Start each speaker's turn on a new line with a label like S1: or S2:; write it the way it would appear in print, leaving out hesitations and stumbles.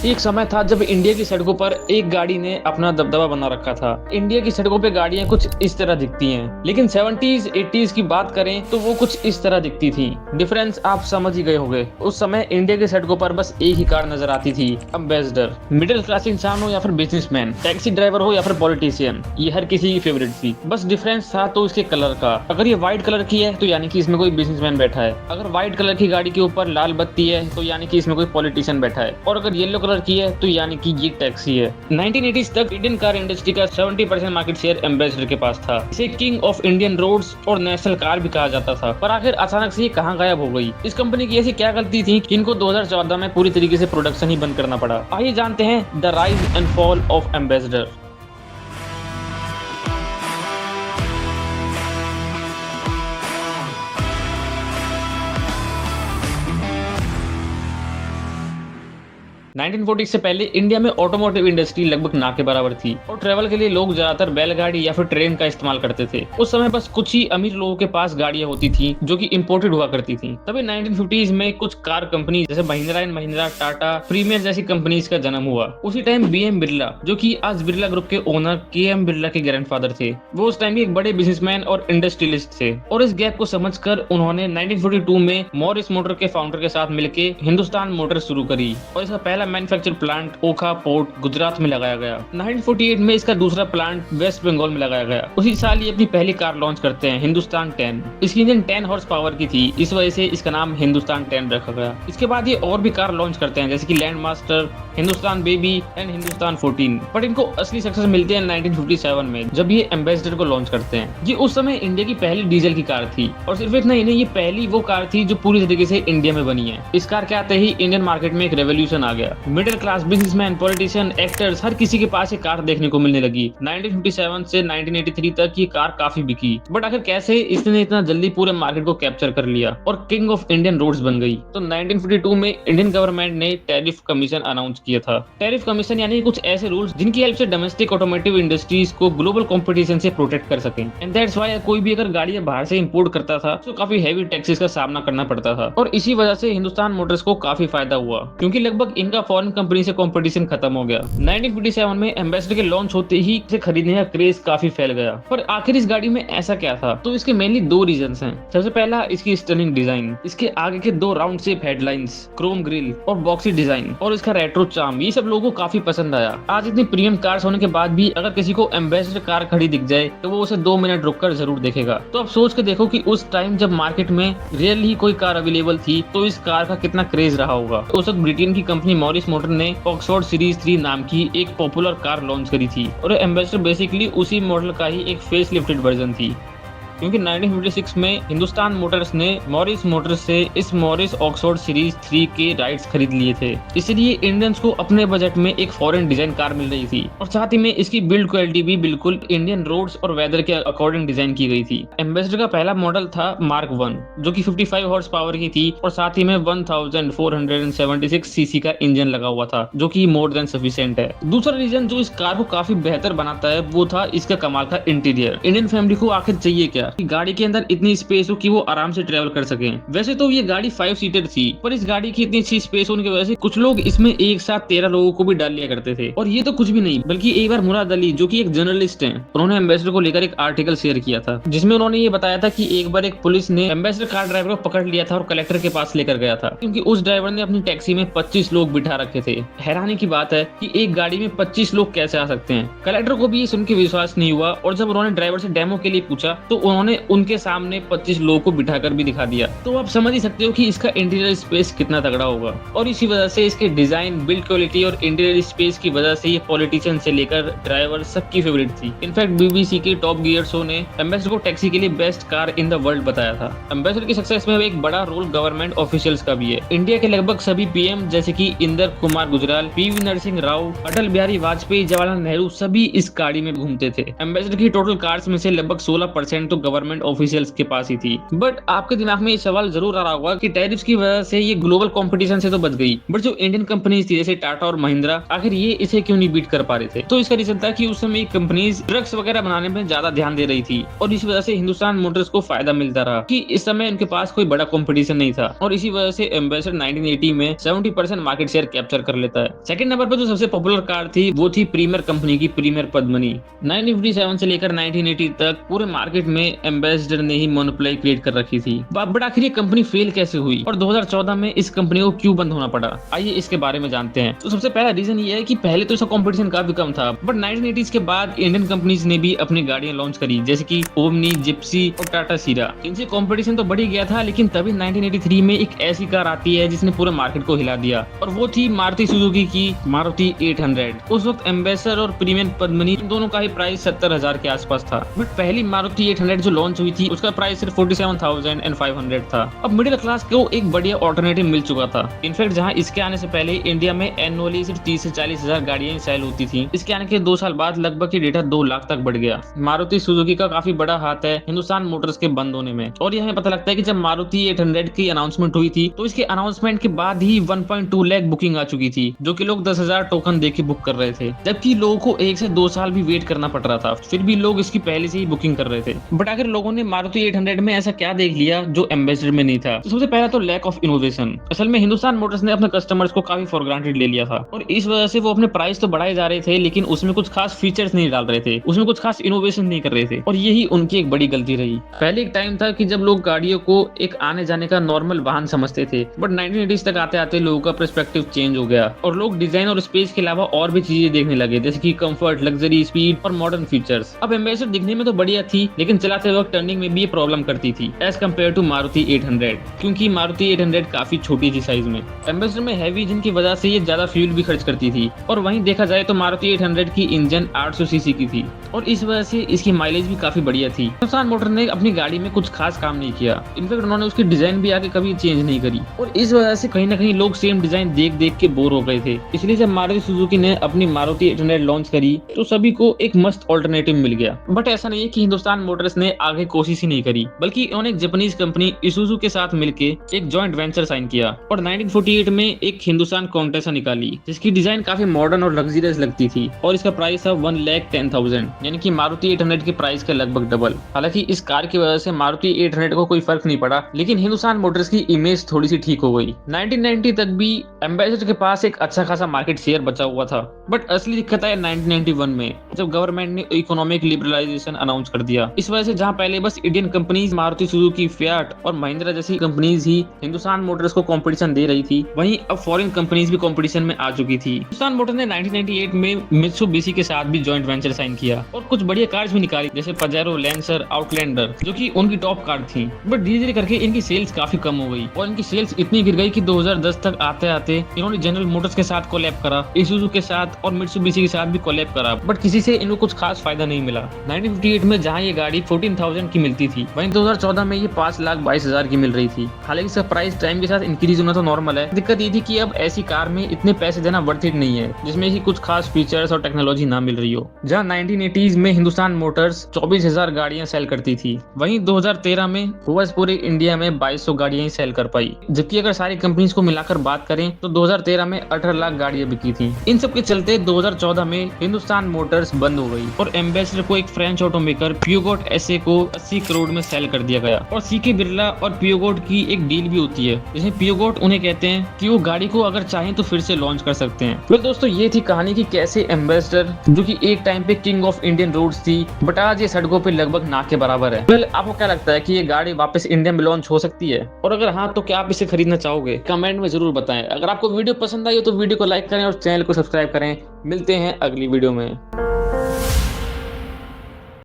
S1: एक समय था जब इंडिया की सड़कों पर एक गाड़ी ने अपना दबदबा बना रखा था। इंडिया की सड़कों पे गाड़ियां कुछ इस तरह दिखती हैं, लेकिन 70s 80s की बात करें तो वो कुछ इस तरह दिखती थी। डिफरेंस आप समझ ही गए होंगे। उस समय इंडिया की सड़कों पर बस एक ही कार नजर आती थी, एम्बेसडर। मिडिल क्लास इंसान हो या फिर बिजनेसमैन, टैक्सी ड्राइवर हो या फिर पॉलिटिशियन, ये हर किसी की फेवरेट थी। बस डिफरेंस था तो इसके कलर का। अगर ये व्हाइट कलर की है तो यानी कि इसमें कोई बिजनेसमैन बैठा है। अगर व्हाइट कलर की गाड़ी के ऊपर लाल बत्ती है तो यानी कि इसमें कोई पॉलिटिशियन बैठा है। और अगर येलो कलर की है तो यानी कि ये टैक्सी है। 1980s तक इंडियन कार इंडस्ट्री का 70% मार्केट शेयर एम्बेसडर के पास था। इसे किंग ऑफ इंडियन रोड्स और नेशनल कार भी कहा जाता था। पर आखिर अचानक से ये कहां गायब हो गई? इस कंपनी की ऐसी क्या गलती थी कि इनको 2014 में पूरी तरीके से प्रोडक्शन ही बंद करना पड़ा? आइए जानते हैं the rise and fall of ambassador. 1940 से पहले इंडिया में ऑटोमोटिव इंडस्ट्री लगभग ना के बराबर थी और ट्रेवल के लिए लोग ज्यादातर बैलगाड़ी या फिर ट्रेन का इस्तेमाल करते थे। उस समय बस कुछ ही अमीर लोगों के पास गाड़ियां होती थी जो कि इंपोर्टेड हुआ करती थी। तभी 1950s में कुछ कार कंपनी जैसे महिंद्रा एंड महिंद्रा, टाटा, प्रीमियर जैसी कंपनीज का जन्म हुआ। उसी टाइम बीएम बिरला, जो कि आज बिरला ग्रुप के ओनर केएम बिरला के ग्रैंडफादर थे, वो उस टाइम एक बड़े बिजनेसमैन और इंडस्ट्रियलिस्ट थे। और इस गैप को समझकर उन्होंने 1942 में मॉरिस मोटर के फाउंडर के साथ मिलकर हिंदुस्तान मोटर शुरू करी और इसका पहला मैन्युफैक्चर प्लांट ओखा पोर्ट गुजरात में लगाया गया। 1948 में इसका दूसरा प्लांट वेस्ट बंगाल में लगाया गया। उसी साल ये अपनी पहली कार लॉन्च करते हैं, हिंदुस्तान 10। इसकी इंजन 10 हॉर्स पावर की थी, इस वजह से इसका नाम हिंदुस्तान 10 रखा गया। इसके बाद ये और भी कार लॉन्च करते हैं जैसे कि land master, Hindustan baby and Hindustan 14। But इनको असली सक्सेस मिलते हैं 1957 में जब ये एम्बेसडर को लॉन्च करते हैं। ये उस समय इंडिया की पहली डीजल की कार थी और सिर्फ इतना ही नहीं, ये पहली वो कार थी जो पूरी तरीके से इंडिया में बनी है। इस कार के आते ही इंडियन मार्केट में एक रेवोल्यूशन आ गया। Middle class, businessman, politician, actors, हर किसी के पास ये कार देखने को मिलने लगी। 1957 से 1983 तक ये कार काफी बिकी। बट आखिर कैसे इसने इतना जल्दी पूरे मार्केट को कैप्चर कर लिया और किंग ऑफ इंडियन रोड्स बन गई? तो 1952 में इंडियन गवर्नमेंट ने टैरिफ कमीशन अनाउंस किया था। टैरिफ कमीशन यानी कुछ ऐसे रूल्स जिनकी हेल्प से डोमेस्टिक ऑटोमोटिव इंडस्ट्रीज को ग्लोबल कंपटीशन से प्रोटेक्ट कर सकें। एंड दैट्स व्हाई कोई भी अगर गाड़ियां बाहर से इंपोर्ट करता था तो काफी हैवी टैक्सेस का सामना करना पड़ता था। और इसी वजह से हिंदुस्तान मोटर्स को काफी फायदा हुआ क्योंकि लगभग इनका फॉरेन कंपनी से कंपटीशन खत्म हो गया। 1957 में एम्बेसडर के लॉन्च होते ही इसे खरीदने का क्रेज काफी फैल गया। पर आखिर इस गाड़ी में ऐसा क्या था? तो इसके मेनली दो रीजंस हैं। सबसे पहला इसकी स्टनिंग डिजाइन, इसके आगे के दो round shape headlines, Chrome grill और बॉक्सी डिजाइन और इसका रेट्रो चार्म, ये सब लोगों को काफी पसंद आया। आज इतनी प्रीमियम कार्स होने के बाद भी अगर किसी को एम्बेसडर कार खड़ी दिख जाए तो वो उसे 2 मिनट रुककर जरूर देखेगा। तो अब सोच के देखो कि उस टाइम जब मार्केट में रियली कोई कार अवेलेबल थी तो इस कार का कितना क्रेज रहा होगा। उस वक्त ब्रिटेन की कंपनी मॉरिस मोटर ने ऑक्सफोर्ड सीरीज 3 नाम की एक पॉपुलर कार लॉन्च करी थी और एम्बेसडर बेसिकली उसी मॉडल का ही एक फेस लिफ्टेड वर्जन थी क्योंकि 1956 में हिंदुस्तान मोटर्स ने मॉरिस मोटर्स से इस मॉरिस ऑक्सफोर्ड सीरीज 3 के राइट्स खरीद लिए थे। इसलिए इंडियंस को अपने बजट में एक फॉरेन डिजाइन कार मिल रही थी और साथ ही में इसकी बिल्ड क्वालिटी भी बिल्कुल इंडियन रोड्स और वेदर के अकॉर्डिंग डिजाइन की गई थी। एम्बेसडर का पहला मॉडल था मार्क 1 जो कि 55 हॉर्स पावर की थी और साथ ही में 1476 सीसी का इंजन लगा हुआ था जो कि मोर देन सफिशिएंट है। दूसरा रीजन जो इस कार को काफी बेहतर बनाता है वो था इसका कमाल का इंटीरियर। इंडियन फैमिली को आखिर चाहिए क्या कि गाड़ी के अंदर इतनी स्पेस हो कि वो आराम से ट्रेवल कर सकें। वैसे तो ये गाड़ी 5 सीटर थी पर इस गाड़ी की इतनी अच्छी स्पेस होने की वजह से कुछ लोग इसमें एक साथ 13 लोगों को भी डाल लिया करते थे। और ये तो कुछ भी नहीं बल्कि एक बार मुराद अली जो कि एक जर्नलिस्ट हैं, उन्होंने एम्बेसडर को लेकर एक आर्टिकल शेयर किया था जिसमें उन्होंने ये बताया था कि एक बार एक पुलिस ने एम्बेसडर कार ड्राइवर को पकड़ लिया था और कलेक्टर के पास लेकर गया था क्योंकि उस ड्राइवर ने अपनी टैक्सी में 25 लोग बिठा रखे थे। हैरानी की बात है कि एक गाड़ी में 25 लोग कैसे आ सकते हैं। कलेक्टर को भी ये सुन के विश्वास नहीं हुआ और जब उन्होंने ड्राइवर से डेमो के लिए पूछा तो उन्होंने उनके सामने 25 लोगों को बिठाकर भी दिखा दिया। तो आप समझ ही सकते हो कि इसका इंटीरियर स्पेस कितना तगड़ा होगा। और इसी वजह से इसके डिजाइन, बिल्ड क्वालिटी और इंटीरियर स्पेस की वजह से ये पॉलिटिशियन से लेकर ड्राइवर सबकी फेवरेट थी। इनफैक्ट बीबीसी के टॉप गियर शो ने एम्बेसडर को टैक्सी के लिए best car in the world बताया था। एम्बेसडर की सक्सेस में एक बड़ा रोल गवर्नमेंट ऑफिशियल्स का भी है। इंडिया के लगभग सभी पीएम जैसे कि इंदर कुमार गुजराल, पीवी नरसिंह राव, अटल बिहारी वाजपेयी, जवाहरलाल नेहरू सभी इस गाड़ी में घूमते थे। एम्बेसडर की टोटल कार्स में से लगभग 16% तो गवर्नमेंट ऑफिशियल्स के पास ही थी। बट आपके दिमाग में ये सवाल जरूर आ रहा होगा कि टैरिफ्स की वजह से ये ग्लोबल कंपटीशन से तो बच गई, बट जो इंडियन कंपनीज थी जैसे टाटा और महिंद्रा, आखिर ये इसे क्यों नहीं बीट कर पा रहे थे? तो इसका रीजन था कि उस समय कंपनीज ड्रग्स वगैरह बनाने में ज्यादा ध्यान दे रही थी और इस वजह से हिंदुस्तान मोटर्स को फायदा मिलता रहा कि इस समय उनके पास कोई बड़ा कंपटीशन नहीं था और इसी वजह से एम्बेसडर 1980 में 70% मार्केट शेयर कैप्चर कर लेता है। सेकंड नंबर पर जो सबसे पॉपुलर कार थी वो थी प्रीमियर कंपनी की प्रीमियर पद्मिनी। 1957 से लेकर 1980 तक पूरे मार्केट में एम्बेसडर ने ही मोनोपोली क्रिएट कर रखी थी। बट आखिर ये कंपनी फेल कैसे हुई और 2014 में इस कंपनी को क्यों बंद होना पड़ा, आइए इसके बारे में जानते हैं। तो सबसे पहला रीजन ये है कि पहले तो इसका कंपटीशन काफी कम था, बट 1980s के बाद इंडियन कंपनीज ने भी अपनी गाड़ियां लॉन्च करी जैसे कि ओमनी, जिप्सी और टाटा सीरा। इनसे कंपटीशन तो बढ़ ही गया था, लेकिन तभी 1983 में एक ऐसी कार आती है जिसने पूरे मार्केट को हिला दिया और वो थी मारुति सुजुकी की मारुति 800। उस वक्त एम्बेसडर और प्रीमियम पद्मिनी दोनों का ही प्राइस 70,000 के आसपास था। बट पहली मारुति 800 जो लॉन्च हुई थी उसका प्राइस सिर्फ 47,500 था। अब मिडिल क्लास को एक बढ़िया ऑल्टरनेटिव मिल चुका था। इनफैक्ट जहां इसके आने से पहले इंडिया में एनुअली सिर्फ 30 से 40,000 गाड़ियां सेल होती थी, इसके आने के 2 साल बाद लगभग ये डेटा 2 लाख तक बढ़ गया। मारुति सुजुकी का काफी बड़ा हाथ है हिंदुस्तान मोटर्स के बंद होने में। और ये हमें पता लगता है कि जब मारुति 800 की अनाउंसमेंट हुई थी तो इसके अनाउंसमेंट के बाद ही 1.2 लाख बुकिंग आ चुकी थी, जो कि लोग 10,000 टोकन देके बुक कर रहे थे, जबकि लोगों को 1 से 2 साल भी वेट करना पड़ रहा था, फिर भी लोग इसकी पहले से ही बुकिंग कर रहे थे। बट आखिर लोगों ने मारुति 800 में ऐसा क्या देख लिया जो एम्बेसडर में नहीं था? तो सबसे पहला तो लैक ऑफ इनोवेशन। असल में हिंदुस्तान मोटर्स ने अपने कस्टमर्स को काफी फॉर ग्रांटेड ले लिया था और इस वजह से वो अपने प्राइस तो बढ़ाए जा रहे थे, लेकिन उसमें कुछ खास फीचर्स नहीं डाल रहे थे, उसमें कुछ खास इनोवेशन नहीं कर रहे थे और यही उनकी एक बड़ी गलती रही। पहले एक टाइम था कि जब लोग गाड़ियों को एक आने जाने का नॉर्मल वाहन समझते थे, बट 1980s तक आते आते लोगों का पर्सपेक्टिव चेंज हो गया और लोग डिजाइन और स्पेस के अलावा और भी चीजें देखने लगे जैसे कि कंफर्ट, लग्जरी, स्पीड और मॉडर्न फीचर्स। अब एम्बेसडर दिखने में तो बढ़िया थी, लेकिन चलाते वक्त टर्निंग में भी ये प्रॉब्लम करती थी एज कम्पेयर टू मारुति 800, क्योंकि मारुति 800 काफी छोटी थी साइज में। एम्बेसडर में हैवी इंजन की वजह से ये ज्यादा फ्यूल भी खर्च करती थी और वहीं देखा जाए तो मारुति 800 की इंजन 800 सीसी की थी और इस वजह से इसकी माइलेज भी काफी बढ़िया थी। हिंदुस्तान मोटर ने अपनी गाड़ी में कुछ खास काम नहीं किया, इनफैक्ट उन्होंने उसकी डिजाइन भी आगे कभी चेंज नहीं करी और इस वजह से कहीं ना कहीं लोग सेम डिजाइन देख देख के बोर हो गए थे। इसलिए जब मारुति सुजुकी ने अपनी मारुति 800 लॉन्च करी तो सभी को एक मस्त ऑल्टरनेटिव मिल गया। बट ऐसा नहीं है कि हिंदुस्तान मोटर्स ने आगे कोशिश ही नहीं करी, बल्कि उन्होंने एक जापानीज कंपनी इसूजू के साथ मिलकर एक जॉइंट वेंचर साइन किया और 1948 में एक हिंदुस्तान कॉन्टेसा निकाली जिसकी डिजाइन काफी मॉडर्न और लग्जरियस लगती थी और इसका प्राइस था 1,10,000, यानी कि मारुति 800 के प्राइस के लगभग डबल। हालांकि इस कार की वजह से मारुति 800 को कोई फर्क नहीं पड़ा, लेकिन हिंदुस्तान मोटर्स की इमेज थोड़ी सी ठीक हो गई। 1990 तक भी एम्बेसडर के पास एक अच्छा खासा मार्केट शेयर बचा हुआ था, बट असली दिक्कत है 1991 में जब गवर्नमेंट ने इकोनॉमिक लिबरलाइजेशन अनाउंस कर दिया। इस वजह से जहां पहले बस Indian companies Maruti Suzuki, Fiat और महिंद्रा जैसी कंपनीज ही हिंदुस्तान मोटर्स को कंपटीशन दे रही थी, वहीं अब फॉरेन कंपनीज भी कंपटीशन में आ चुकी थी। हिंदुस्तान मोटर्स ने 1998 में मित्सुबिशी के साथ भी जॉइंट वेंचर साइन किया और कुछ बढ़िया कार्स भी निकाली जैसे पजेरो, लैंसर, आउटलैंडर, जो कि उनकी टॉप कार थी। बट धीरे धीरे करके इनकी सेल्स काफी कम हो गई और इनकी सेल्स इतनी गिर गई कि 2010 तक आते आते इन्होंने जनरल मोटर्स के साथ कोलैब करा, इसूजू के साथ और मित्सुबिशी के साथ भी कोलैब करा, बट किसी से इनको कुछ खास फायदा नहीं मिला। 1958 में जहां ये गाड़ी 14,000 की मिलती थी, वहीं 2014 में ये 5,22,000 की मिल रही थी। हालांकि इसका प्राइस टाइम के साथ इंक्रीज होना तो नॉर्मल है। दिक्कत ये थी कि अब ऐसी कार में इतने पैसे देना वर्थ इट नहीं है जिसमें ही कुछ खास फीचर्स और टेक्नोलॉजी ना मिल रही हो। जहां 1980s में हिंदुस्तान मोटर्स 24,000 गाड़ियां सेल करती थी, वहीं 2013 में वो बस पूरे इंडिया में 2,200 गाड़ियां ही सेल कर पाई, जबकि अगर सारी कंपनीज को मिलाकर बात करें तो 2013 में 18 लाख गाड़ियां बिकी थी। इन सब के चलते 2014 में हिंदुस्तान मोटर्स बंद हो गई और एम्बेसडर को एक फ्रेंच ऑटोमेकर पियोगोट एसए को 80 करोड़ में सेल कर दिया गया। और सीके बिरला और पियोगोट की एक डील भी होती है जिसमें पियोगोट उन्हें कहते हैं कि वो गाड़ी को अगर चाहें तो फिर से लॉन्च कर सकते हैं। तो दोस्तों ये थी कहानी कि कैसे एम्बेसडर, जो कि एक टाइम पे किंग ऑफ इंडियन रोड्स थी, बट आज ये सड़कों पे लगभग ना के बराबर है। वेल, आपको क्या लगता है कि ये गाड़ी वापस इंडिया में लॉन्च हो सकती है? और अगर हाँ तो क्या आप इसे खरीदना चाहोगे? कमेंट में जरूर बताएं। अगर आपको वीडियो पसंद आई हो तो वीडियो को लाइक करें और चैनल को सब्सक्राइब करें। मिलते हैं अगली वीडियो में।